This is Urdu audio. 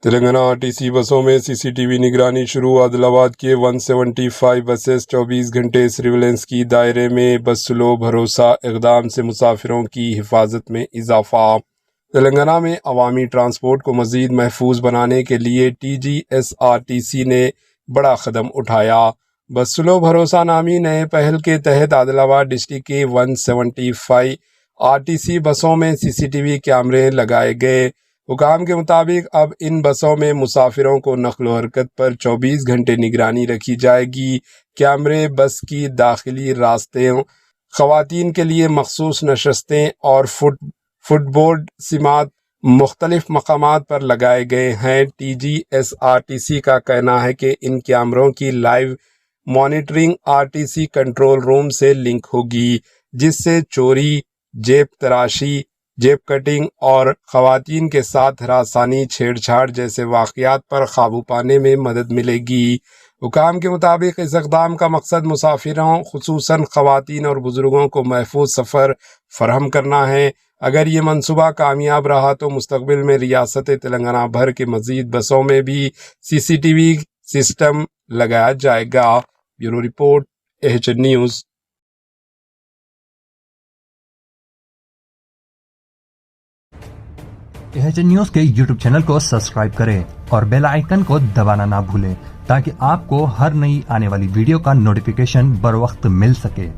تلنگانہ RTC بسوں میں CCTV نگرانی شروع۔ عادل آباد کے 175 بسیں 24 گھنٹے سرویلنس کی دائرے میں۔ بس سلو بھروسہ اقدام سے مسافروں کی حفاظت میں اضافہ۔ تلنگانہ میں عوامی ٹرانسپورٹ کو مزید محفوظ بنانے کے لیے TGSRTC نے بڑا قدم اٹھایا۔ بس سلو بھروسہ نامی نئے پہل کے تحت عادل آباد ڈسٹرکٹ کے 175 RTC بسوں میں CCTV کیمرے لگائے گئے۔ حکام کے مطابق اب ان بسوں میں مسافروں کو نقل و حرکت پر 24 گھنٹے نگرانی رکھی جائے گی۔ کیمرے بس کی داخلی راستوں، خواتین کے لیے مخصوص نشستیں اور فٹ بورڈ سمات مختلف مقامات پر لگائے گئے ہیں۔ TGSRTC کا کہنا ہے کہ ان کیمروں کی live monitoring RTC control room سے لنک ہوگی، جس سے چوری، جیب تراشی، جیب کٹنگ اور خواتین کے ساتھ ہراسانی، چھیڑ چھاڑ جیسے واقعات پر قابو پانے میں مدد ملے گی۔ حکام کے مطابق اس اقدام کا مقصد مسافروں، خصوصاً خواتین اور بزرگوں کو محفوظ سفر فراہم کرنا ہے۔ اگر یہ منصوبہ کامیاب رہا تو مستقبل میں ریاست تلنگانہ بھر کے مزید بسوں میں بھی CCTV سسٹم لگایا جائے گا۔ Bureau report, AHN news. AHN news کے YouTube چینل کو سبسکرائب کریں اور بیل آئیکن کو دبانا نہ بھولیں تاکہ آپ کو ہر نئی آنے والی ویڈیو کا نوٹیفیکیشن بر وقت مل سکے۔